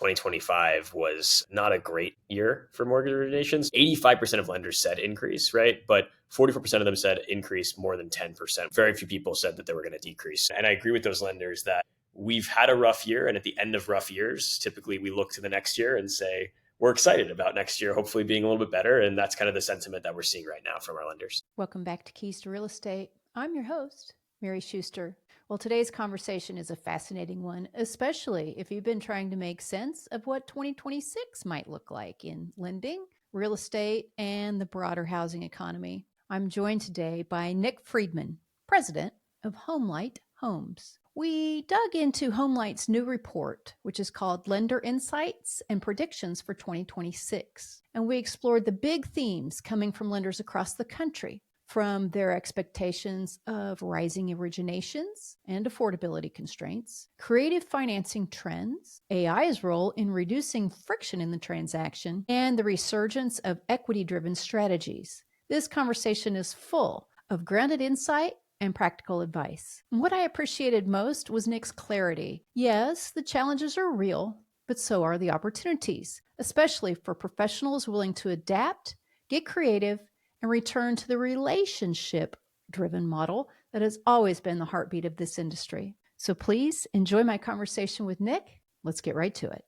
2025 was not a great year for mortgage originations. 85% of lenders said increase, right? But 44% of them said increase more than 10%. Very few people said that they were going to decrease. And I agree with those lenders that we've had a rough year. And at the end of rough years, typically we look to the next year and say, we're excited about next year, hopefully being a little bit better. And that's kind of the sentiment that we're seeing right now from our lenders. Welcome back to Keys to Real Estate. I'm your host, Mary Schuster. Well, today's conversation is a fascinating one, especially if you've been trying to make sense of what 2026 might look like in lending, real estate, and the broader housing economy. I'm joined today by Nick Friedman, president of HomeLight Homes. We dug into HomeLight's new report, which is called Lender Insights and Predictions for 2026. And we explored the big themes coming from lenders across the country, from their expectations of rising originations and affordability constraints, creative financing trends, AI's role in reducing friction in the transaction, and the resurgence of equity-driven strategies. This conversation is full of grounded insight and practical advice. What I appreciated most was Nick's clarity. Yes, the challenges are real, but so are the opportunities, especially for professionals willing to adapt, get creative, and return to the relationship-driven model that has always been the heartbeat of this industry. So please enjoy my conversation with Nick. Let's get right to it.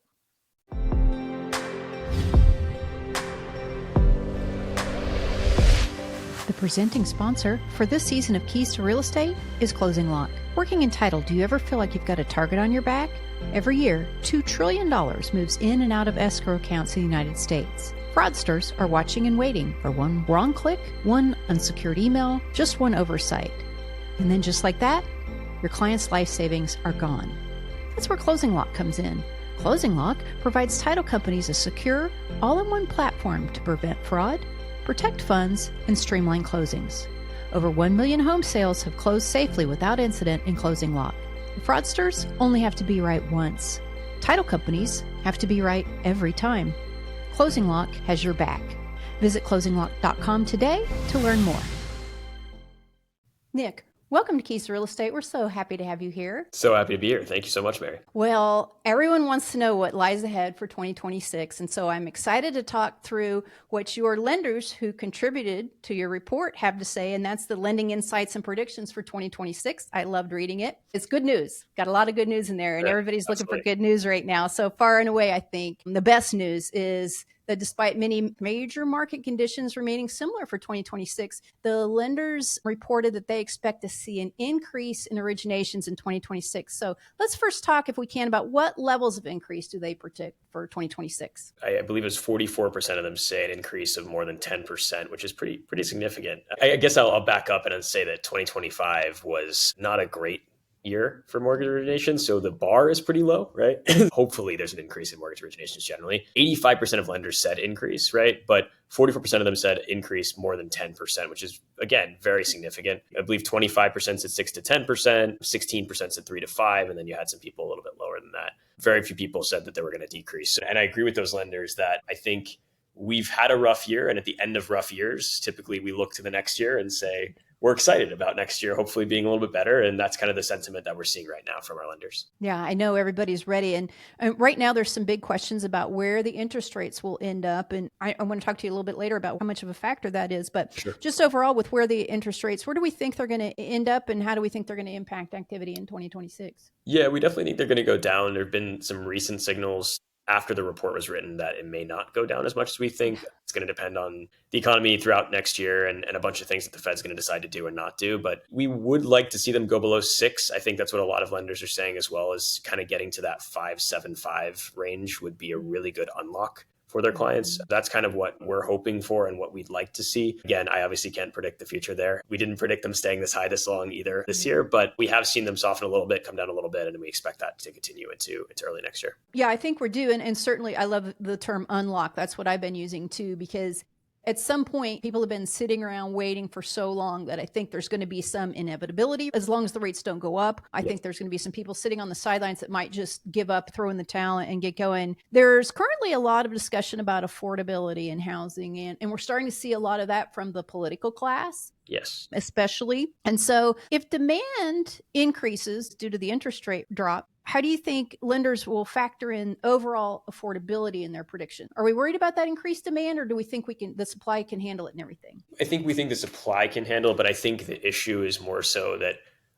The presenting sponsor for this season of Keys to Real Estate is Closing Lock. Working in title, do you ever feel like you've got a target on your back? Every year, $2 trillion moves in and out of escrow accounts in the United States. Fraudsters are watching and waiting for one wrong click, one unsecured email, just one oversight. And then just like that, your client's life savings are gone. That's where Closing Lock comes in. Closing Lock provides title companies a secure, all-in-one platform to prevent fraud, protect funds, and streamline closings. Over 1 million home sales have closed safely without incident in Closing Lock. The fraudsters only have to be right once. Title companies have to be right every time. Closing Lock has your back. Visit closinglock.com today to learn more. Nick, welcome to Keys to Real Estate. We're so happy to have you here. So happy to be here. Thank you so much, Mary. Well, everyone wants to know what lies ahead for 2026. And so I'm excited to talk through what your lenders who contributed to your report have to say. And that's the Lending Insights and Predictions for 2026. I loved reading it. It's good news. Got a lot of good news in there. And everybody's looking for good news right now. So far and away, I think the best news is that despite many major market conditions remaining similar for 2026, the lenders reported that they expect to see an increase in originations in 2026. So let's first talk, if we can, about what levels of increase do they predict for 2026? I believe it's 44% of them say an increase of more than 10%, which is pretty significant. I guess I'll back up and say that 2025 was not a great year for mortgage originations. So the bar is pretty low, right? Hopefully there's an increase in mortgage originations generally. 85% of lenders said increase, right? But 44% of them said increase more than 10%, which is, again, very significant. I believe 25% said 6 to 10%, 16% said 3 to 5, and then you had some people a little bit lower than that. Very few people said that they were going to decrease. And I agree with those lenders that I think we've had a rough year. And at the end of rough years, typically we look to the next year and say, we're excited about next year, hopefully being a little bit better. And that's kind of the sentiment that we're seeing right now from our lenders. Yeah, I know everybody's ready. And right now there's some big questions about where the interest rates will end up. And I want to talk to you a little bit later about how much of a factor that is. But sure, just overall with where the interest rates, where do we think they're going to end up and how do we think they're going to impact activity in 2026? Yeah, we definitely think they're going to go down. There have been some recent signals after the report was written that it may not go down as much as we think. It's going to depend on the economy throughout next year and a bunch of things that the Fed's going to decide to do and not do. But we would like to see them go below 6. I think that's what a lot of lenders are saying, as well as kind of getting to that 5.75 range would be a really good unlock for their clients. That's kind of what we're hoping for and what we'd like to see. Again, I obviously can't predict the future there. We didn't predict them staying this high this long either this year, but we have seen them soften a little bit, come down a little bit, and we expect that to continue into early next year. Yeah, I think we're due. And certainly I love the term unlock. That's what I've been using too, because at some point, people have been sitting around waiting for so long that I think there's going to be some inevitability. As long as the rates don't go up, I think there's going to be some people sitting on the sidelines that might just give up, throw in the towel and get going. There's currently a lot of discussion about affordability in housing, and we're starting to see a lot of that from the political class. Yes. Especially. And so if demand increases due to the interest rate drop, how do you think lenders will factor in overall affordability in their prediction? Are we worried about that increased demand, or do we think the supply can handle it and everything? I think we think the supply can handle it, but I think the issue is more so that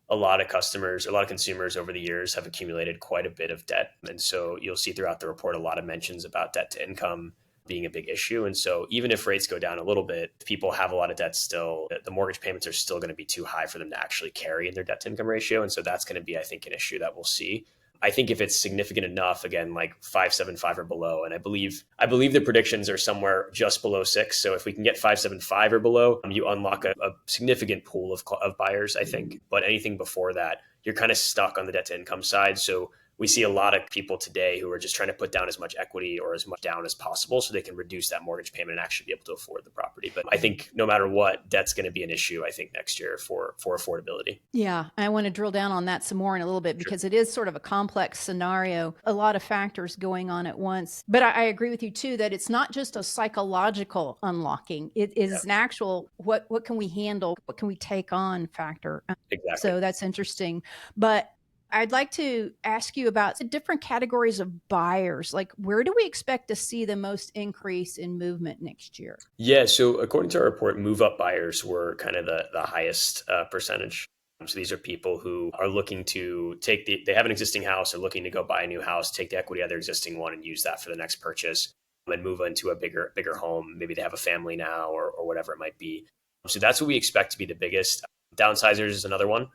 a lot of customers, a lot of consumers over the years have accumulated quite a bit of debt. And so you'll see throughout the report a lot of mentions about debt to income being a big issue. And so even if rates go down a little bit, people have a lot of debt still. The mortgage payments are still going to be too high for them to actually carry in their debt to income ratio. And so that's going to be, I think, an issue that we'll see. I think if it's significant enough, again, like 5.75 or below, and I believe the predictions are somewhere just below 6. So if we can get 5.75 or below, you unlock a significant pool of buyers, I think. But anything before that, you're kind of stuck on the debt to income side. So we see a lot of people today who are just trying to put down as much equity or as much down as possible so they can reduce that mortgage payment and actually be able to afford the property. But I think no matter what, debt's going to be an issue, I think, next year for affordability. Yeah, I want to drill down on that some more in a little bit because it is sort of a complex scenario, a lot of factors going on at once. But I agree with you too that it's not just a psychological unlocking. It is an actual what can we handle, what can we take on factor. Exactly. So that's interesting. But I'd like to ask you about the different categories of buyers. Like, where do we expect to see the most increase in movement next year? Yeah, so according to our report, move-up buyers were kind of the highest percentage. So these are people who are looking to they have an existing house, are looking to go buy a new house, take the equity out of their existing one and use that for the next purchase and move into a bigger home. Maybe they have a family now or whatever it might be. So that's what we expect to be the biggest. Downsizers is another one.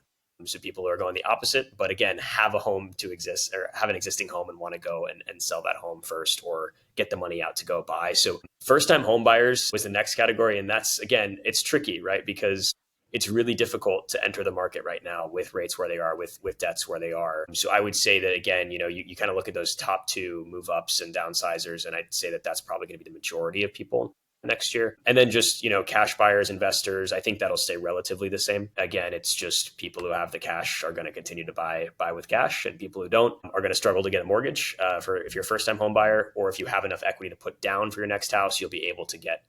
So people are going the opposite, but again, have a home to exist or have an existing home and want to go and sell that home first or get the money out to go buy. So first time home buyers was the next category. And that's, again, it's tricky, right? Because it's really difficult to enter the market right now with rates where they are, with debts where they are. So I would say that, again, you kind of look at those top two move ups and downsizers, and I'd say that that's probably going to be the majority of people next year. And then just, cash buyers, investors, I think that'll stay relatively the same. Again, it's just people who have the cash are going to continue to buy with cash, and people who don't are going to struggle to get a mortgage for if you're a first time home buyer, or if you have enough equity to put down for your next house, you'll be able to get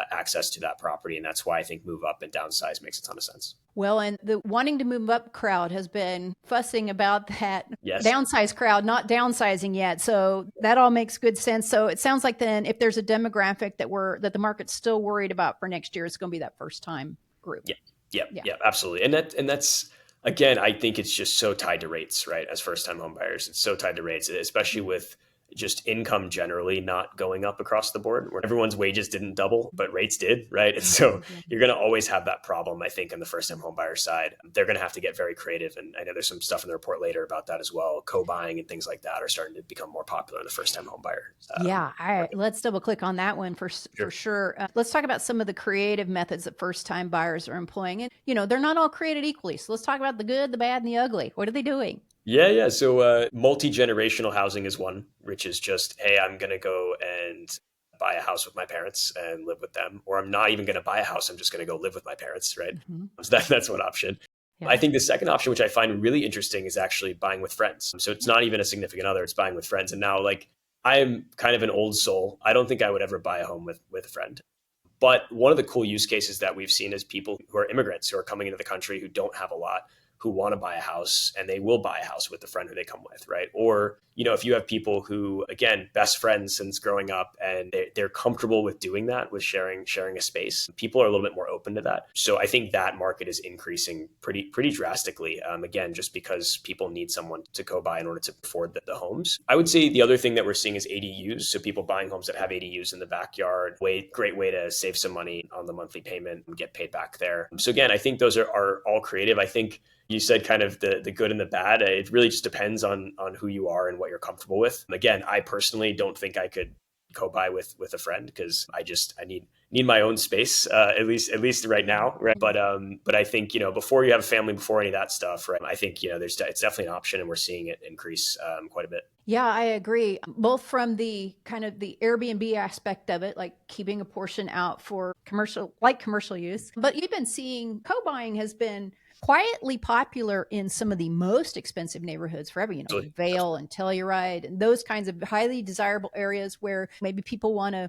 access to that property. And that's why I think move up and downsize makes a ton of sense. Well, and the wanting to move up crowd has been fussing about that Yes. downsize crowd, not downsizing yet. So that all makes good sense. So it sounds like then if there's a demographic that the market's still worried about for next year, it's going to be that first time group. Yeah, absolutely. And that's, again, I think it's just so tied to rates, right? As first time home buyers, it's so tied to rates, especially with just income generally not going up across the board, where everyone's wages didn't double, but rates did, right? And so you're going to always have that problem, I think, on the first time home buyer side. They're going to have to get very creative. And I know there's some stuff in the report later about that as well. Co-buying and things like that are starting to become more popular in the first time home buyer. Let's double click on that one for sure. Let's talk about some of the creative methods that first time buyers are employing. And, they're not all created equally. So let's talk about the good, the bad, and the ugly. What are they doing? Yeah. So multi-generational housing is one, which is just, hey, I'm going to go and buy a house with my parents and live with them. Or I'm not even going to buy a house. I'm just going to go live with my parents, right? Mm-hmm. So that's one option. Yeah. I think the second option, which I find really interesting, is actually buying with friends. So it's not even a significant other, it's buying with friends. And now, I am kind of an old soul. I don't think I would ever buy a home with a friend. But one of the cool use cases that we've seen is people who are immigrants who are coming into the country who don't have a lot, who want to buy a house, and they will buy a house with the friend who they come with, right? Or, if you have people who, again, best friends since growing up, and they're comfortable with doing that, with sharing a space, people are a little bit more open to that. So I think that market is increasing pretty drastically, again, just because people need someone to go buy in order to afford the homes. I would say the other thing that we're seeing is ADUs. So people buying homes that have ADUs in the backyard, great way to save some money on the monthly payment and get paid back there. So again, I think those are all creative. I think you said kind of the good and the bad. It really just depends on who you are and what you're comfortable with. Again, I personally don't think I could co-buy with a friend because I need my own space, at least right now. Right. But I think, before you have a family, before any of that stuff, right, I think, it's definitely an option, and we're seeing it increase quite a bit. Yeah, I agree. Both from the kind of the Airbnb aspect of it, like keeping a portion out for commercial use. But you've been seeing co-buying has been quietly popular in some of the most expensive neighborhoods forever, Vail and Telluride and those kinds of highly desirable areas where maybe people want to,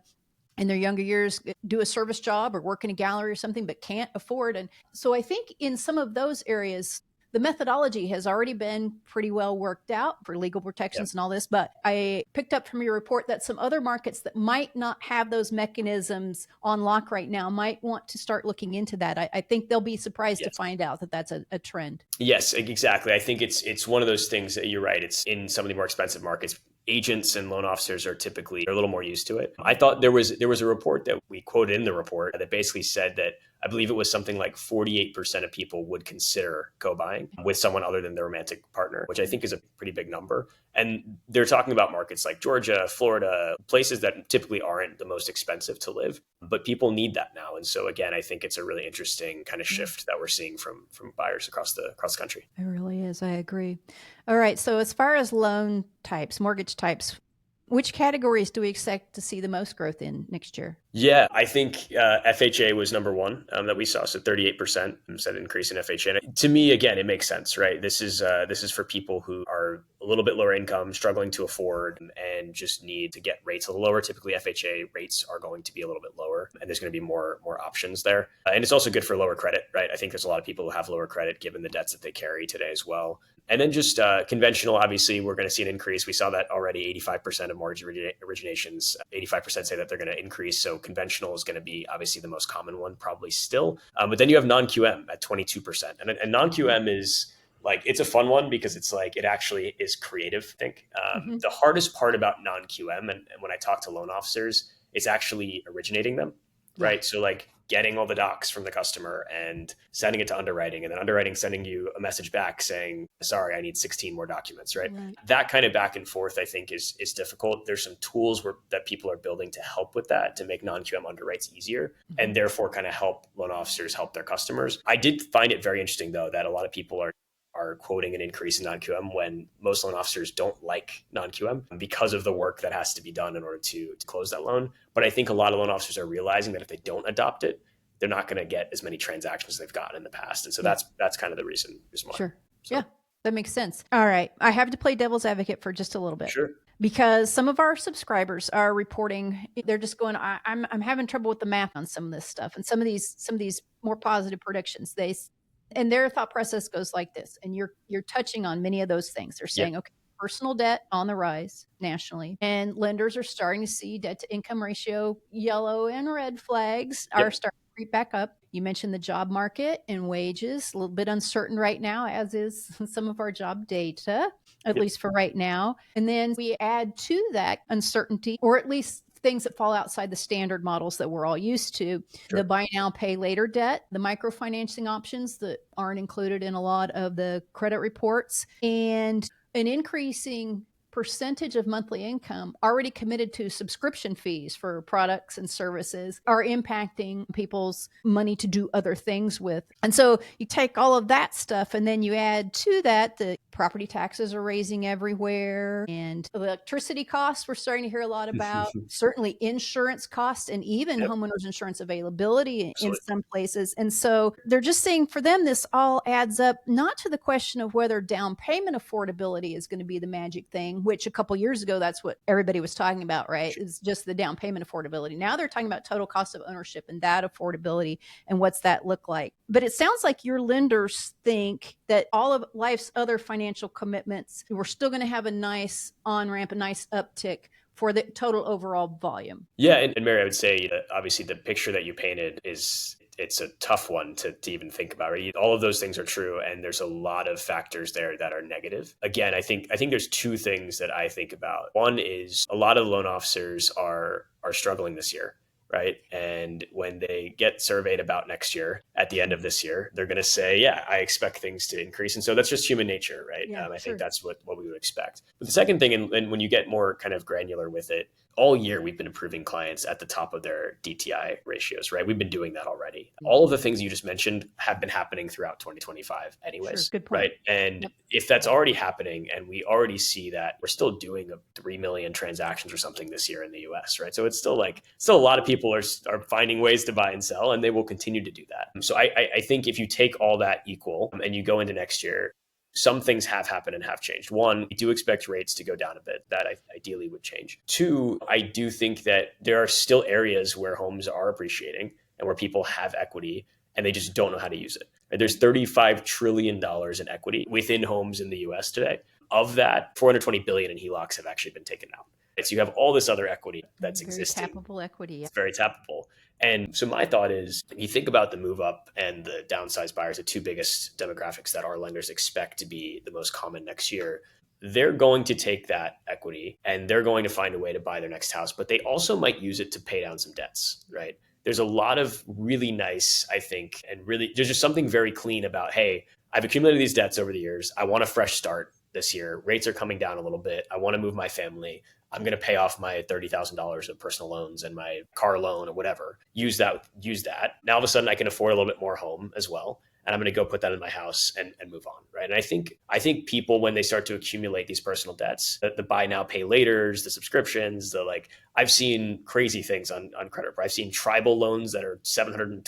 in their younger years, do a service job or work in a gallery or something, but can't afford. And so I think in some of those areas, the methodology has already been pretty well worked out for legal protections and all this. But I picked up from your report that some other markets that might not have those mechanisms on lock right now might want to start looking into that. I think they'll be surprised to find out that that's a trend. Yes, exactly. I think it's one of those things that you're right. It's in some of the more expensive markets. Agents and loan officers are typically a little more used to it. I thought there was a report that we quoted in the report that basically said that I believe it was something like 48% of people would consider co-buying with someone other than their romantic partner, which I think is a pretty big number. And they're talking about markets like Georgia, Florida, places that typically aren't the most expensive to live, but people need that now. And so again, I think it's a really interesting kind of shift that we're seeing from buyers across the country. It really is. I agree. All right. So as far as loan types, mortgage types, which categories do we expect to see the most growth in next year? Yeah, I think FHA was number one that we saw. So 38% said increase in FHA. And to me, again, it makes sense, right? This is for people who are a little bit lower income, struggling to afford, and just need to get rates a little lower. Typically, FHA rates are going to be a little bit lower, and there's going to be more options there. And it's also good for lower credit, right? I think there's a lot of people who have lower credit given the debts that they carry today as well. And then just conventional, obviously, we're going to see an increase. We saw that already. 85% of mortgage originations, 85% say that they're going to increase. So conventional is going to be obviously the most common one, probably still. But then you have non-QM at 22%. And non-QM is like, it's a fun one because it's like, it actually is creative, I think. The hardest part about non-QM, and when I talk to loan officers, is actually originating them, right? So like getting all the docs from the customer and sending it to underwriting, and then underwriting sending you a message back saying, sorry, I need 16 more documents, right? That kind of back and forth, I think is difficult. There's some tools that people are building to help with that, to make non-QM underwrites easier, and therefore kind of help loan officers help their customers. I did find it very interesting though, that a lot of people are quoting an increase in non-QM when most loan officers don't like non-QM because of the work that has to be done in order to close that loan. But I think a lot of loan officers are realizing that if they don't adopt it, they're not going to get as many transactions as they've gotten in the past. And so that's kind of the reason why. Sure. So. Yeah, that makes sense. All right. I have to play devil's advocate for just a little bit. Sure. Because some of our subscribers are reporting, they're just going, I'm having trouble with the math on some of this stuff. And some of these more positive predictions, and their thought process goes like this, and you're touching on many of those things. They're saying, okay, personal debt on the rise nationally, and lenders are starting to see debt to income ratio, yellow and red flags are starting to creep back up. You mentioned the job market and wages, a little bit uncertain right now, as is some of our job data, at least for right now. And then we add to that uncertainty, or at least things that fall outside the standard models that we're all used to, the buy now, pay later debt, the microfinancing options that aren't included in a lot of the credit reports, and an increasing percentage of monthly income already committed to subscription fees for products and services are impacting people's money to do other things with. And so you take all of that stuff, and then you add to that the property taxes are raising everywhere, and electricity costs we're starting to hear a lot about, certainly insurance costs, and even homeowners insurance availability in some places. And so they're just saying for them, this all adds up not to the question of whether down payment affordability is going to be the magic thing, which a couple years ago, that's what everybody was talking about, right? It's just the down payment affordability. Now they're talking about total cost of ownership and that affordability and what's that look like. But it sounds like your lenders think that all of life's other financial commitments, we're still going to have a nice on-ramp, a nice uptick for the total overall volume. Yeah. And Mary, I would say that obviously the picture that you painted it's a tough one to even think about, right? All of those things are true, and there's a lot of factors there that are negative. Again, I think there's two things that I think about. One is a lot of loan officers are struggling this year, right? And when they get surveyed about next year, at the end of this year, they're going to say, yeah, I expect things to increase. And so that's just human nature, right? I think that's what we would expect. But the second thing, and when you get more kind of granular with it, all year we've been approving clients at the top of their DTI ratios, right? We've been doing that already. All of the things you just mentioned have been happening throughout 2025 anyways, good point. Right? And if that's already happening, and we already see that we're still doing 3 million transactions or something this year in the US, right? So it's still a lot of people are finding ways to buy and sell, and they will continue to do that. So I think if you take all that equal and you go into next year, some things have happened and have changed. One, we do expect rates to go down a bit. That ideally would change. Two, I do think that there are still areas where homes are appreciating and where people have equity. and they just don't know how to use it. And there's $35 trillion in equity within homes in the US today. Of that, 420 billion in HELOCs have actually been taken out. And so you have all this other equity that's Very existing. tappable equity. Yeah. It's very tappable. And so my thought is, you think about the move up and the downsized buyers, the two biggest demographics that our lenders expect to be the most common next year. They're going to take that equity and they're going to find a way to buy their next house, but they also might use it to pay down some debts, right? There's a lot of really nice, I think, and really, there's just something very clean about, hey, I've accumulated these debts over the years. I want a fresh start this year. Rates are coming down a little bit. I want to move my family. I'm going to pay off my $30,000 of personal loans and my car loan or whatever. Use that. Now all of a sudden I can afford a little bit more home as well. And I'm going to go put that in my house and move on. Right. And I think people, when they start to accumulate these personal debts, the buy now, pay laters, the subscriptions, I've seen crazy things on credit. I've seen tribal loans that are 712%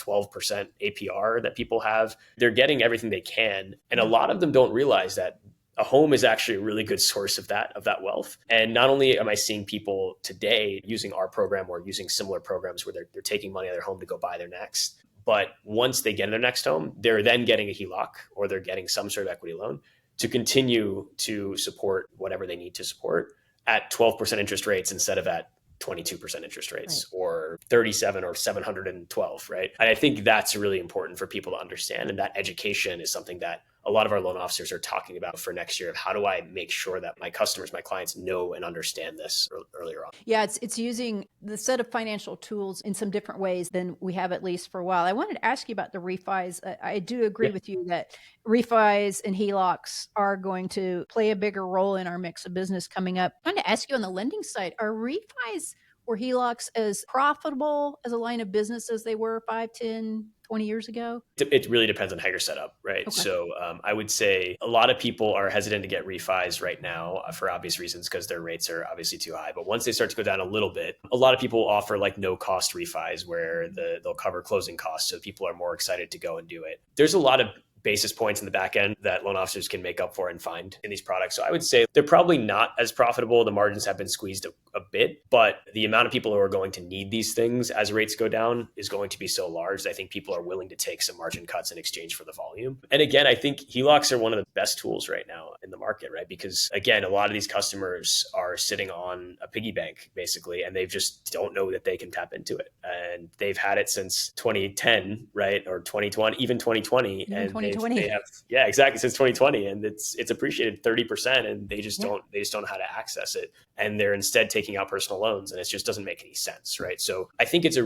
APR that people have. They're getting everything they can. And a lot of them don't realize that a home is actually a really good source of that wealth. And not only am I seeing people today using our program or using similar programs where they're taking money out of their home to go buy their next, but once they get in their next home, they're then getting a HELOC or they're getting some sort of equity loan to continue to support whatever they need to support at 12% interest rates instead of at 22% interest rates, right, or 37 or 712, right? And I think that's really important for people to understand. And that education is something that a lot of our loan officers are talking about for next year of how do I make sure that my customers, my clients know and understand this earlier on. Yeah, it's using the set of financial tools in some different ways than we have at least for a while. I wanted to ask you about the refis. I do agree with you that refis and HELOCs are going to play a bigger role in our mix of business coming up. I wanted to ask you on the lending side, are refis or HELOCs as profitable as a line of business as they were 5, 10, 20 years ago? It really depends on how you're set up, right? Okay. So I would say a lot of people are hesitant to get refis right now for obvious reasons because their rates are obviously too high. But once they start to go down a little bit, a lot of people offer like no cost refis where they'll cover closing costs. So people are more excited to go and do it. There's a lot of basis points in the back end that loan officers can make up for and find in these products. So I would say they're probably not as profitable. The margins have been squeezed a bit, but the amount of people who are going to need these things as rates go down is going to be so large that I think people are willing to take some margin cuts in exchange for the volume. And again, I think HELOCs are one of the best tools right now in the market, right? Because again, a lot of these customers are sitting on a piggy bank basically, and they just don't know that they can tap into it. And they've had it since 2010, right? Or 2020, even 2020. Even and 2020. They have, yeah, exactly, since 2020. And it's appreciated 30% and they just don't know how to access it. And they're instead taking out personal loans and it just doesn't make any sense, right? So I think it's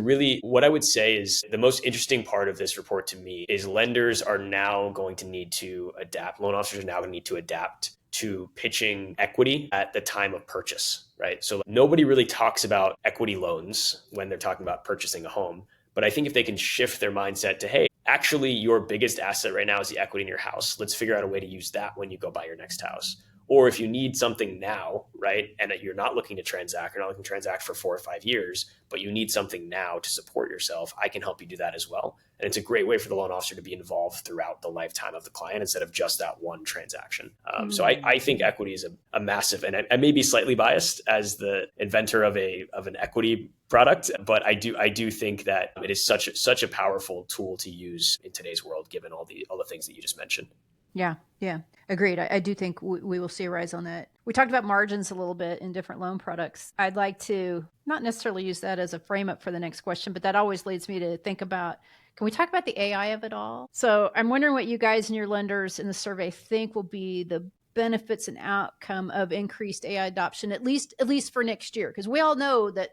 what I would say is the most interesting part of this report to me is lenders are now going to need to adapt. Loan officers are now going to need to adapt to pitching equity at the time of purchase, right? So nobody really talks about equity loans when they're talking about purchasing a home. But I think if they can shift their mindset to, hey, actually your biggest asset right now is the equity in your house. Let's figure out a way to use that when you go buy your next house. Or if you need something now, right, and that you're not looking to transact, you're not looking to transact for 4 or 5 years, but you need something now to support yourself, I can help you do that as well. And it's a great way for the loan officer to be involved throughout the lifetime of the client instead of just that one transaction. So I think equity is a massive, and I may be slightly biased as the inventor of an equity product, but I do think that it is such a powerful tool to use in today's world, given all the things that you just mentioned. Yeah. Agreed. I do think we will see a rise on that. We talked about margins a little bit in different loan products. I'd like to not necessarily use that as a frame up for the next question, but that always leads me to think about, can we talk about the AI of it all? So I'm wondering what you guys and your lenders in the survey think will be the benefits and outcome of increased AI adoption, at least for next year. Because we all know that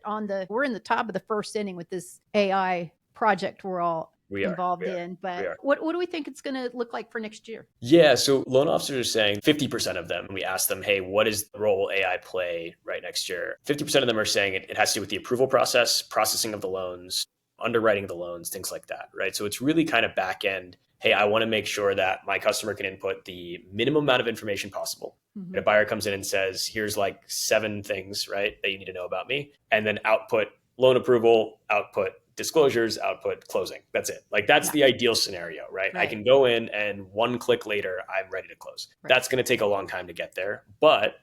we're in the top of the first inning with this AI project we're all involved in. But what do we think it's going to look like for next year? Yeah, so loan officers are saying 50% of them, we asked them, hey, what is the role AI play right next year? 50% of them are saying it has to do with the approval process, processing of the loans, underwriting of the loans, things like that, right? So it's really kind of back end. Hey, I want to make sure that my customer can input the minimum amount of information possible. Mm-hmm. A buyer comes in and says, here's like 7 things, right, that you need to know about me. And then output loan approval, output disclosures, output closing. That's it. Like that's the ideal scenario, right? I can go in and 1 click later, I'm ready to close. Right. That's going to take a long time to get there. But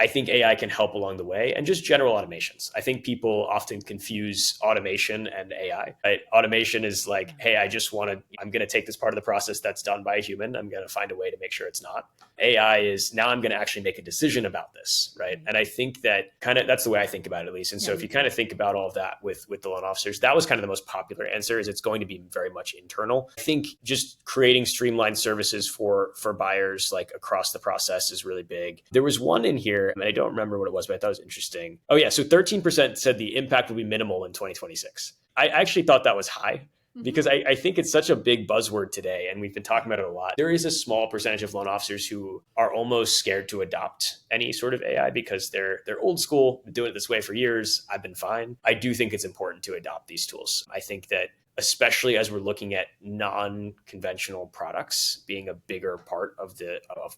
I think AI can help along the way, and just general automations. I think people often confuse automation and AI. Right? Automation is like, hey, I'm going to take this part of the process that's done by a human. I'm going to find a way to make sure it's not. AI is now I'm going to actually make a decision about this, right? And I think that that's the way I think about it, at least. And so if you kind of think about all of that with the loan officers, that was kind of the most popular answer, is it's going to be very much internal. I think just creating streamlined services for buyers like across the process is really big. There was one in here, and I don't remember what it was, but I thought it was interesting. Oh yeah, so 13% said the impact will be minimal in 2026. I actually thought that was high, because I think it's such a big buzzword today, and we've been talking about it a lot. There is a small percentage of loan officers who are almost scared to adopt any sort of AI because they're old school, been doing it this way for years. I've been fine. I do think it's important to adopt these tools. I think that especially as we're looking at non-conventional products being a bigger part of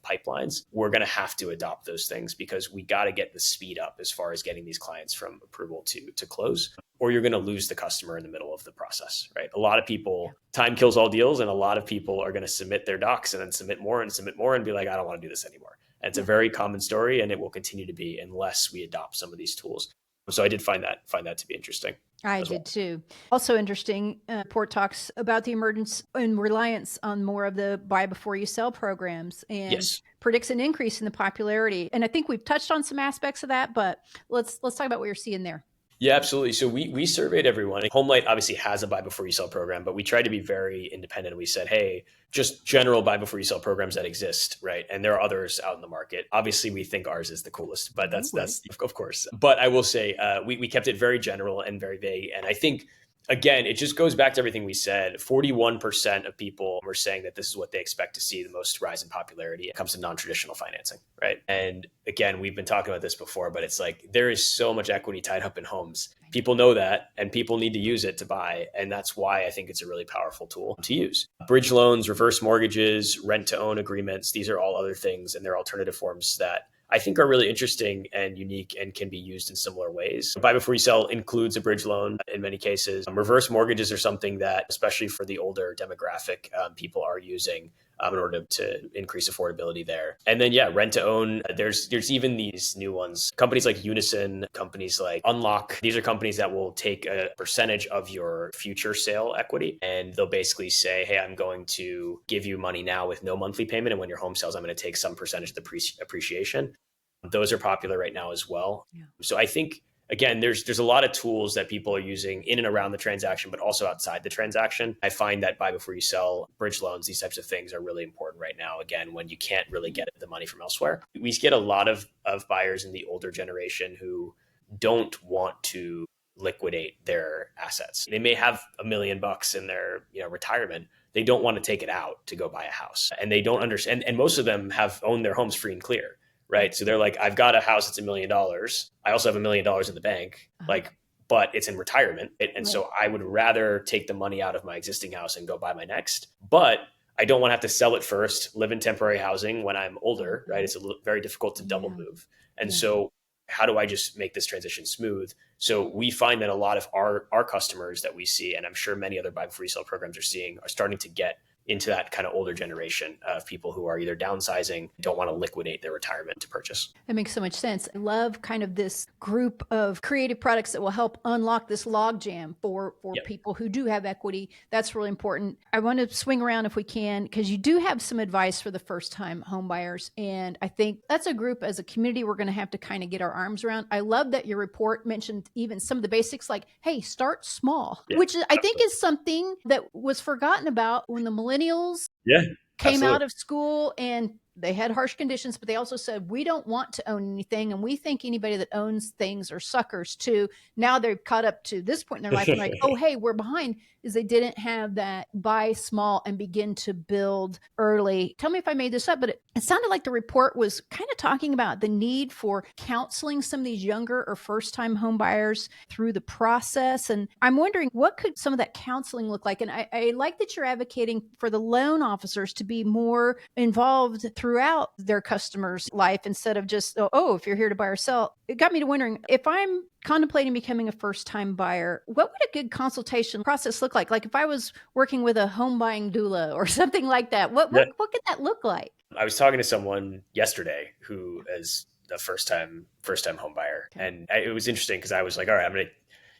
pipelines, we're going to have to adopt those things, because we got to get the speed up as far as getting these clients from approval to close, or you're going to lose the customer in the middle of the process, right? A lot of people, time kills all deals, and a lot of people are going to submit their docs and then submit more and be like, I don't want to do this anymore. And it's a very common story, and it will continue to be unless we adopt some of these tools. So I did find that to be interesting. I did too. Also interesting, report talks about the emergence and reliance on more of the buy before you sell programs, and predicts an increase in the popularity. And I think we've touched on some aspects of that, but let's talk about what you're seeing there. Yeah, absolutely. So we surveyed everyone. HomeLight obviously has a buy before you sell program, but we tried to be very independent. We said, hey, just general buy before you sell programs that exist, right? And there are others out in the market. Obviously, we think ours is the coolest, but that's of course. But I will say we kept it very general and very vague. And I think, again, it just goes back to everything we said. 41% of people were saying that this is what they expect to see the most rise in popularity. It comes to non-traditional financing, right? And again, we've been talking about this before, but it's like there is so much equity tied up in homes. People know that, and people need to use it to buy. And that's why I think it's a really powerful tool to use. Bridge loans, reverse mortgages, rent-to-own agreements, these are all other things, and they're alternative forms that I think are really interesting and unique and can be used in similar ways. Buy before you sell includes a bridge loan in many cases. Reverse mortgages are something that, especially for the older demographic, people are using in order to increase affordability there. And then, rent to own. There's even these new ones. Companies like Unison, companies like Unlock. These are companies that will take a percentage of your future sale equity, and they'll basically say, hey, I'm going to give you money now with no monthly payment, and when your home sells, I'm going to take some percentage of the appreciation. Those are popular right now as well. Yeah. So I think, again, there's a lot of tools that people are using in and around the transaction, but also outside the transaction. I find that buy before you sell, bridge loans, these types of things are really important right now, again, when you can't really get the money from elsewhere. We get a lot of buyers in the older generation who don't want to liquidate their assets. They may have $1 million in their retirement. They don't want to take it out to go buy a house. And they don't understand. And most of them have owned their homes free and clear. Right. So they're like, I've got a house that's $1 million. I also have $1 million in the bank, but it's in retirement. And so I would rather take the money out of my existing house and go buy my next. But I don't want to have to sell it first, live in temporary housing when I'm older. Right. It's very difficult to double move. And so how do I just make this transition smooth? So we find that a lot of our customers that we see, and I'm sure many other buy before resale programs are seeing, are starting to get into that kind of older generation of people who are either downsizing, don't want to liquidate their retirement to purchase. That makes so much sense. I love kind of this group of creative products that will help unlock this logjam for people who do have equity. That's really important. I want to swing around if we can, because you do have some advice for the first-time home buyers. And I think that's a group as a community we're going to have to kind of get our arms around. I love that your report mentioned even some of the basics like, hey, start small, which I think is something that was forgotten about when the millennials came out of school, and they had harsh conditions, but they also said, we don't want to own anything. And we think anybody that owns things are suckers too. Now they've caught up to this point in their life and like, oh, hey, we're behind, is they didn't have that buy small and begin to build early. Tell me if I made this up, but it sounded like the report was kind of talking about the need for counseling some of these younger or first-time home buyers through the process. And I'm wondering, what could some of that counseling look like? And I like that you're advocating for the loan officers to be more involved throughout their customer's life instead of just, if you're here to buy or sell. It got me to wondering, if I'm contemplating becoming a first-time buyer, what would a good consultation process look like? Like if I was working with a home buying doula or something like that, what could that look like? I was talking to someone yesterday who is a first time home buyer. Okay. And it was interesting because I was like, all right, I'm going to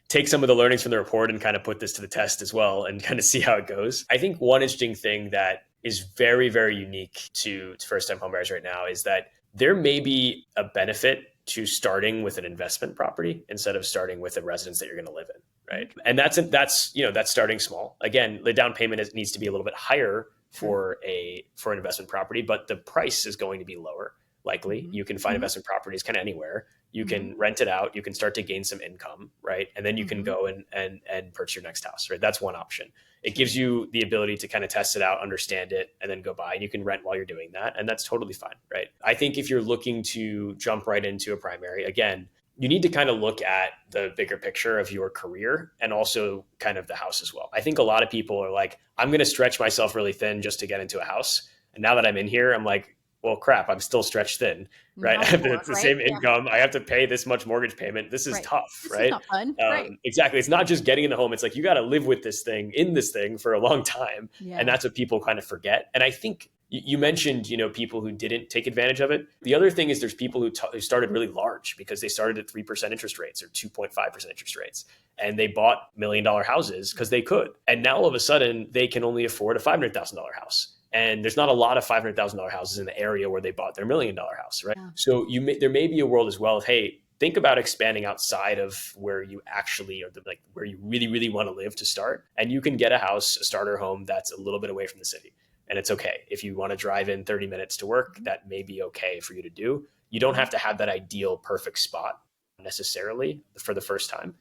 take some of the learnings from the report and kind of put this to the test as well and kind of see how it goes. I think one interesting thing that is very, very unique to first-time homebuyers right now is that there may be a benefit to starting with an investment property instead of starting with a residence that you're going to live in, right? And that's starting small. Again, the down payment needs to be a little bit higher for an investment property, but the price is going to be lower. Likely, you can find investment properties kind of anywhere. You can rent it out. You can start to gain some income, right? And then you can go and purchase your next house, right? That's one option. It gives you the ability to kind of test it out, understand it, and then go buy. And you can rent while you're doing that. And that's totally fine, right? I think if you're looking to jump right into a primary, again, you need to kind of look at the bigger picture of your career and also kind of the house as well. I think a lot of people are like, I'm going to stretch myself really thin just to get into a house. And now that I'm in here, I'm like, well, crap, I'm still stretched thin, right? It's the same income. I have to pay this much mortgage payment. This is tough, this right? Is not fun. Right. Exactly. It's not just getting in the home. It's like, you got to live with this thing for a long time. Yeah. And that's what people kind of forget. And I think you mentioned, people who didn't take advantage of it. The other thing is there's people who started really large because they started at 3% interest rates or 2.5% interest rates. And they bought $1 million houses because they could. And now all of a sudden they can only afford a $500,000 house. And there's not a lot of $500,000 houses in the area where they bought their $1 million house, right? Yeah. So there may be a world as well of, hey, think about expanding outside of where you actually are, where you really, really want to live to start. And you can get a starter home that's a little bit away from the city. And it's okay. If you want to drive in 30 minutes to work, that may be okay for you to do. You don't have to have that ideal perfect spot necessarily for the first time.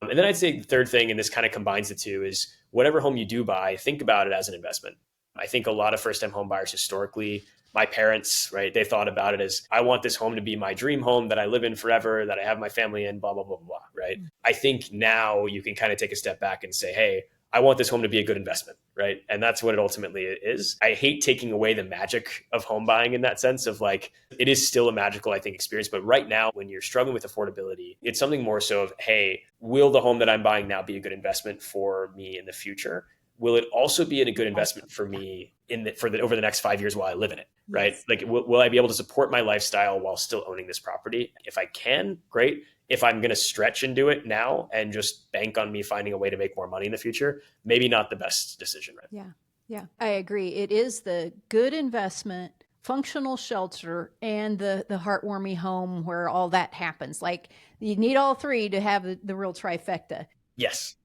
And then I'd say the third thing, and this kind of combines the two, is whatever home you do buy, think about it as an investment. I think a lot of first-time home buyers historically, my parents, right, they thought about it as, I want this home to be my dream home that I live in forever, that I have my family in, blah, blah, blah, blah, right? I think now you can kind of take a step back and say, hey, I want this home to be a good investment, right? And that's what it ultimately is. I hate taking away the magic of home buying in that sense of like, it is still a magical, I think, experience. But right now, when you're struggling with affordability, it's something more so of, hey, will the home that I'm buying now be a good investment for me in the future? Will it also be a good investment for me over the next 5 years while I live in it, right? Yes. Like, will I be able to support my lifestyle while still owning this property? If I can, great. If I'm going to stretch and do it now and just bank on me finding a way to make more money in the future, maybe not the best decision, right? Yeah, I agree. It is the good investment, functional shelter, and the heartwarming home where all that happens. Like, you need all three to have the real trifecta. Yes.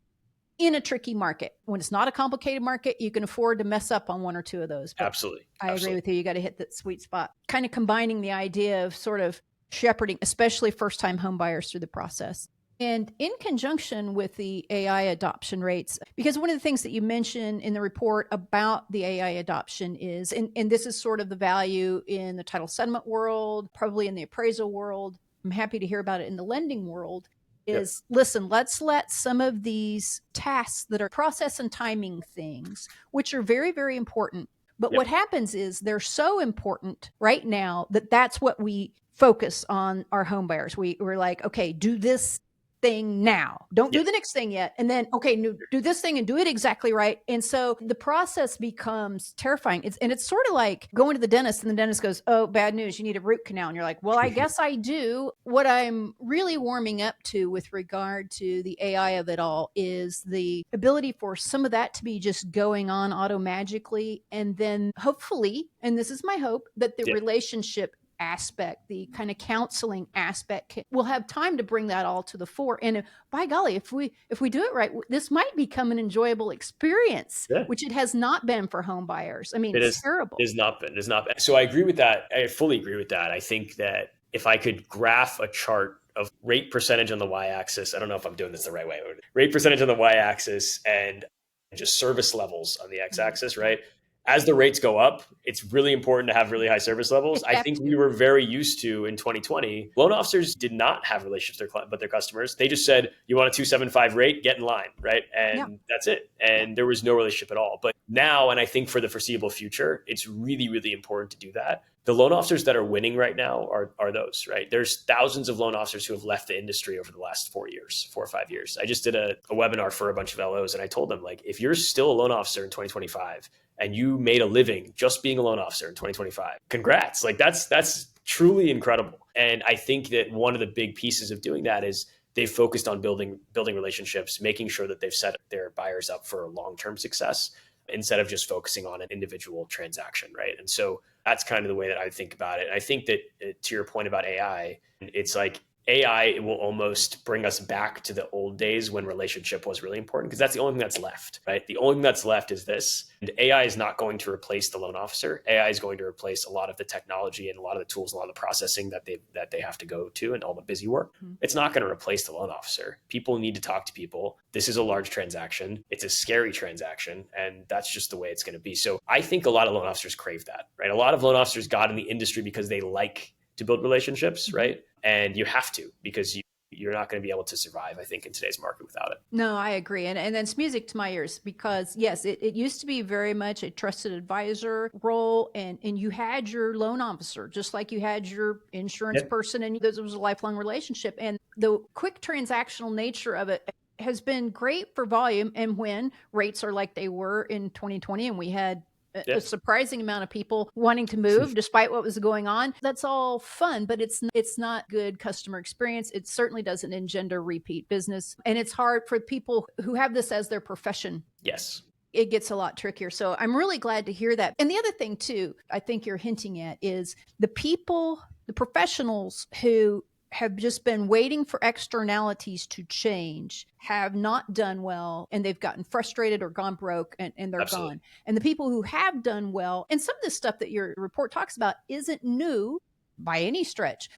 In a tricky market. When it's not a complicated market, you can afford to mess up on one or two of those. But Absolutely. I agree with you. You got to hit that sweet spot. Kind of combining the idea of sort of shepherding, especially first-time home buyers through the process. And in conjunction with the AI adoption rates, because one of the things that you mentioned in the report about the AI adoption is, and this is sort of the value in the title settlement world, probably in the appraisal world. I'm happy to hear about it in the lending world. Is listen, let's let some of these tasks that are process and timing things, which are very, very important. But what happens is they're so important right now that that's what we focus on our home buyers. We're like, okay, do this thing now. Don't do the next thing yet. And then, okay, do this thing and do it exactly right. And so the process becomes terrifying. It's sort of like going to the dentist and the dentist goes, oh, bad news, you need a root canal. And you're like, well, I guess I do. What I'm really warming up to with regard to the AI of it all is the ability for some of that to be just going on auto-magically. And then hopefully, and this is my hope, that the relationship aspect, the kind of counseling aspect, we'll have time to bring that all to the fore. And by golly, if we do it right, this might become an enjoyable experience, which it has not been for home buyers. I mean, it's terrible. It has not been. So I agree with that. I fully agree with that. I think that if I could graph a chart of rate percentage on the y-axis, I don't know if I'm doing this the right way, rate percentage on the y-axis and just service levels on the x-axis, right? As the rates go up, it's really important to have really high service levels. I think we were very used to in 2020. Loan officers did not have relationships with their customers. They just said, you want a 275 rate, get in line, right? And that's it. And there was no relationship at all. But now, and I think for the foreseeable future, it's really, really important to do that. The loan officers that are winning right now are those, right? There's thousands of loan officers who have left the industry over the last 4 or 5 years. I just did a webinar for a bunch of LOs and I told them, like, if you're still a loan officer in 2025 and you made a living just being a loan officer in 2025, congrats. Like that's truly incredible. And I think that one of the big pieces of doing that is they've focused on building relationships, making sure that they've set their buyers up for long-term success instead of just focusing on an individual transaction, right? And so that's kind of the way that I think about it. And I think that to your point about AI, it's like AI will almost bring us back to the old days when relationship was really important, because that's the only thing that's left, right? The only thing that's left is this. And AI is not going to replace the loan officer. AI is going to replace a lot of the technology and a lot of the tools, a lot of the processing that they have to go to and all the busy work. Mm-hmm. It's not going to replace the loan officer. People need to talk to people. This is a large transaction. It's a scary transaction, and that's just the way it's going to be. So I think a lot of loan officers crave that, right? A lot of loan officers got in the industry because they like to build relationships, right? And you have to, because you're not going to be able to survive, I think, in today's market without it. No, I agree. And that's music to my ears, because yes, it used to be very much a trusted advisor role, and you had your loan officer, just like you had your insurance person, and there was a lifelong relationship. And the quick transactional nature of it has been great for volume. And when rates are like they were in 2020, and we had a surprising amount of people wanting to move despite what was going on, that's all fun, but it's not good customer experience. It certainly doesn't engender repeat business, and it's hard for people who have this as their profession. Yes, it gets a lot trickier. So I'm really glad to hear that. And the other thing too, I think you're hinting at, is the people, the professionals who have just been waiting for externalities to change, have not done well, and they've gotten frustrated or gone broke, and they're Absolutely. gone. And the people who have done well, and some of this stuff that your report talks about isn't new by any stretch,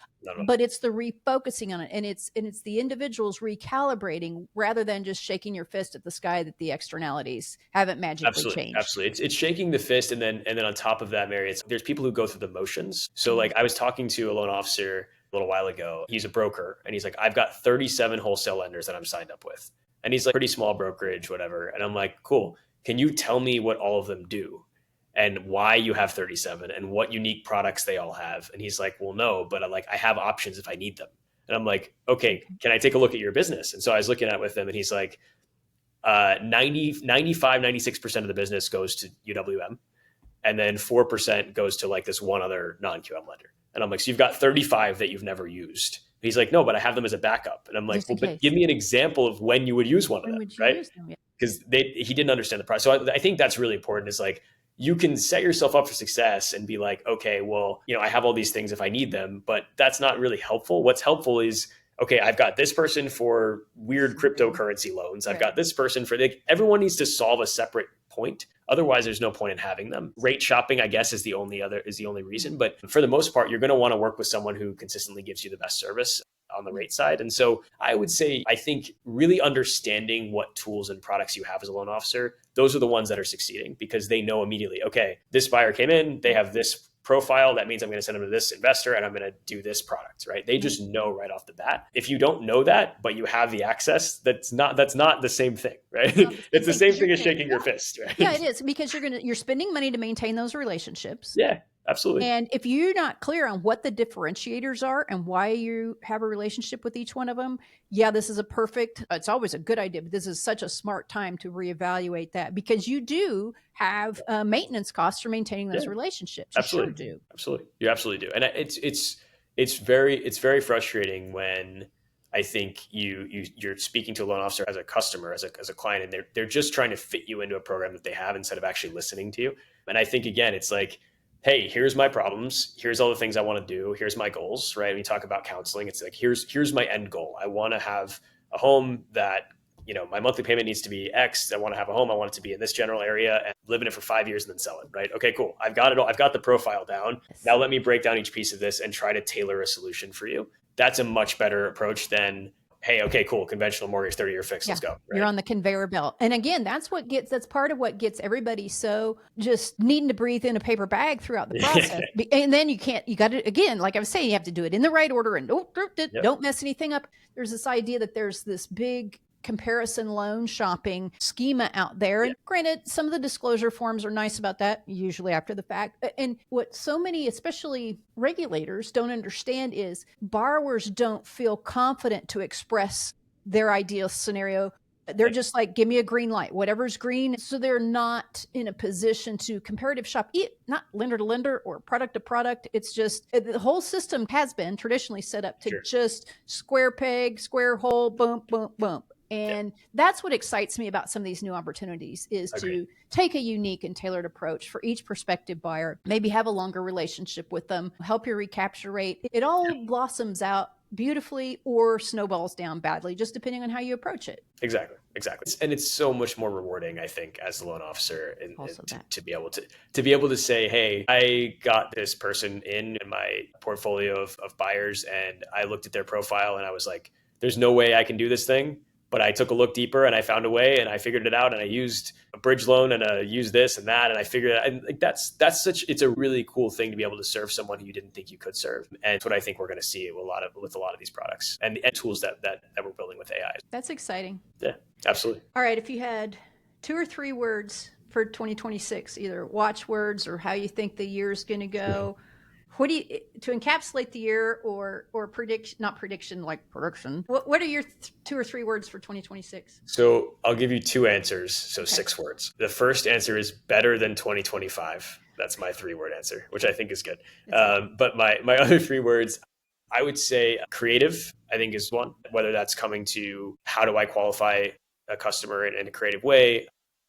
but it's the refocusing on it, and it's the individuals recalibrating rather than just shaking your fist at the sky that the externalities haven't magically changed. Absolutely. It's shaking the fist, and then on top of that, Mary, there's people who go through the motions. So like I was talking to a loan officer a little while ago. He's a broker, and he's like, I've got 37 wholesale lenders that I'm signed up with. And he's like, pretty small brokerage, whatever. And I'm like, cool. Can you tell me what all of them do and why you have 37 and what unique products they all have? And he's like, well, no, but I have options if I need them. And I'm like, okay, can I take a look at your business? And so I was looking at it with him, and he's like, 95, 96% of the business goes to UWM. And then 4% goes to like this one other non-QM lender. And I'm like, so you've got 35 that you've never used. And he's like, no, but I have them as a backup. And I'm like, well, but give me an example of when you would use one of them, right? Because he didn't understand the process. So I think that's really important, is like, you can set yourself up for success and be like, okay, well, I have all these things if I need them, but that's not really helpful. What's helpful is, okay, I've got this person for weird cryptocurrency loans. I've got this person for everyone needs to solve a separate point. Otherwise, there's no point in having them. Rate shopping, I guess, is the only reason. But for the most part, you're going to want to work with someone who consistently gives you the best service on the rate side. And so I would say, I think really understanding what tools and products you have as a loan officer, those are the ones that are succeeding, because they know immediately, okay, this buyer came in, they have this profile. That means I'm going to send them to this investor, and I'm going to do this product, right? They just know right off the bat. If you don't know that, but you have the access, that's not the same thing, right? It's the same thing as shaking your fist, right? Yeah, it is, because you're spending money to maintain those relationships. Yeah, absolutely. And if you're not clear on what the differentiators are and why you have a relationship with each one of them, this is it's always a good idea, but this is such a smart time to reevaluate that, because you do have maintenance costs for maintaining those relationships. You absolutely. Sure do. Absolutely. You absolutely do. And it's very frustrating when I think you're speaking to a loan officer as a customer, as a client, and they're just trying to fit you into a program that they have instead of actually listening to you. And I think, again, it's like, hey, here's my problems. Here's all the things I want to do. Here's my goals, right? When you talk about counseling, it's like, here's my end goal. I want to have a home that, my monthly payment needs to be X. I want to have a home. I want it to be in this general area and live in it for 5 years and then sell it, right? Okay, cool. I've got it all. I've got the profile down. Now let me break down each piece of this and try to tailor a solution for you. That's a much better approach than, hey, okay, cool, conventional mortgage, 30-year fixed, let's go. Right? You're on the conveyor belt. And again, that's part of what gets everybody so just needing to breathe in a paper bag throughout the process. And then you got to, again, like I was saying, you have to do it in the right order, and don't mess anything up. There's this idea that there's this big comparison loan shopping schema out there. And granted, some of the disclosure forms are nice about that, usually after the fact. And what so many, especially regulators, don't understand is borrowers don't feel confident to express their ideal scenario They're just like, give me a green light, whatever's green. So they're not in a position to comparative shop, not lender to lender or product to product. It's just the whole system has been traditionally set up to just square peg, square hole, bump, bump, bump. And that's what excites me about some of these new opportunities is to take a unique and tailored approach for each prospective buyer, maybe have a longer relationship with them, help your recapture rate. It all blossoms out beautifully or snowballs down badly, just depending on how you approach it. Exactly. And it's so much more rewarding, I think, as a loan officer, and to be able to say, hey, I got this person in my portfolio of buyers, and I looked at their profile and I was like, there's no way I can do this thing. But I took a look deeper and I found a way and I figured it out, and I used a bridge loan and I used this and that, and I figured it out. And like it's a really cool thing to be able to serve someone who you didn't think you could serve. And it's what I think we're going to see with a lot of these products and tools that we're building with AI. That's exciting. Yeah, absolutely. All right. If you had 2 or 3 words for 2026, either watchwords or how you think the year is going to go, what do you, to encapsulate the year or prediction, not prediction, like prediction, what are your 2 or 3 words for 2026? So I'll give you 2 answers. So 6 words. The first answer is better than 2025. That's my 3-word answer, which I think is good. But my other 3 words, I would say creative, I think is one, whether that's coming to how do I qualify a customer in a creative way?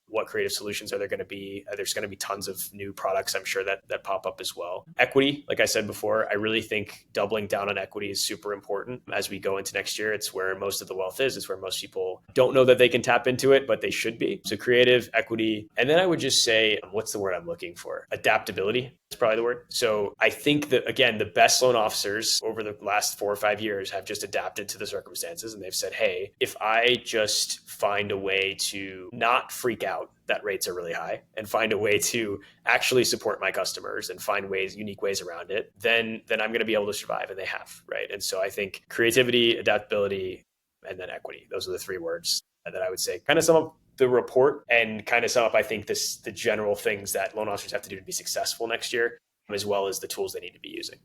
What creative solutions are there going to be? There's going to be tons of new products, I'm sure, that pop up as well. Equity, like I said before, I really think doubling down on equity is super important as we go into next year. It's where most of the wealth is. It's where most people don't know that they can tap into it, but they should be. So creative, equity. And then I would just say, what's the word I'm looking for? Adaptability is probably the word. So I think that, again, the best loan officers over the last 4 or 5 years have just adapted to the circumstances. And they've said, hey, if I just find a way to not freak out that rates are really high and find a way to actually support my customers and find unique ways around it, then I'm going to be able to survive. And they have, right? And so I think creativity, adaptability, and then equity. Those are the 3 words that I would say kind of sum up the report and kind of sum up, I think, the general things that loan officers have to do to be successful next year, as well as the tools they need to be using.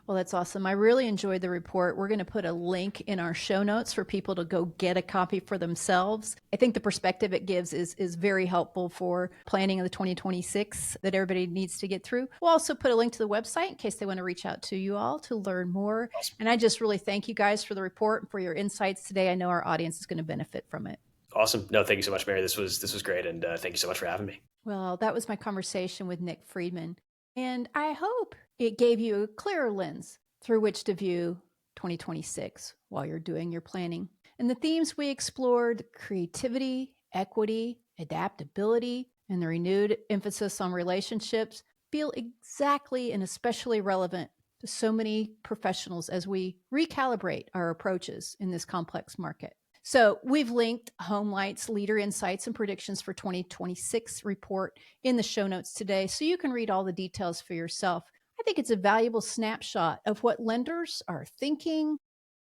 Well, that's awesome. I really enjoyed the report. We're going to put a link in our show notes for people to go get a copy for themselves. I think the perspective it gives is very helpful for planning of the 2026 that everybody needs to get through. We'll also put a link to the website in case they want to reach out to you all to learn more. Awesome. And I just really thank you guys for the report and for your insights today. I know our audience is going to benefit from it. Awesome. No, thank you so much, Mary. This was great. And thank you so much for having me. Well, that was my conversation with Nick Friedman. And I hope it gave you a clearer lens through which to view 2026 while you're doing your planning. And the themes we explored, creativity, equity, adaptability, and the renewed emphasis on relationships feel exactly and especially relevant to so many professionals as we recalibrate our approaches in this complex market. So we've linked HomeLight's Leader Insights and Predictions for 2026 report in the show notes today, so you can read all the details for yourself. I think it's a valuable snapshot of what lenders are thinking,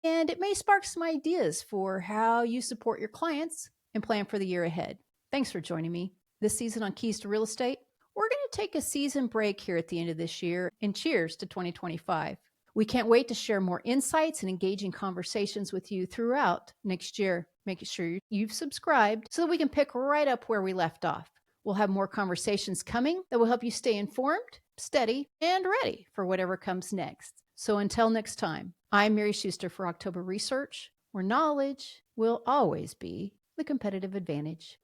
and it may spark some ideas for how you support your clients and plan for the year ahead. Thanks for joining me this season on Keys to Real Estate. We're going to take a season break here at the end of this year, and cheers to 2025. We can't wait to share more insights and engaging conversations with you throughout next year. Make sure you've subscribed so that we can pick right up where we left off. We'll have more conversations coming that will help you stay informed, steady, and ready for whatever comes next. So until next time, I'm Mary Schuster for October Research, where knowledge will always be the competitive advantage.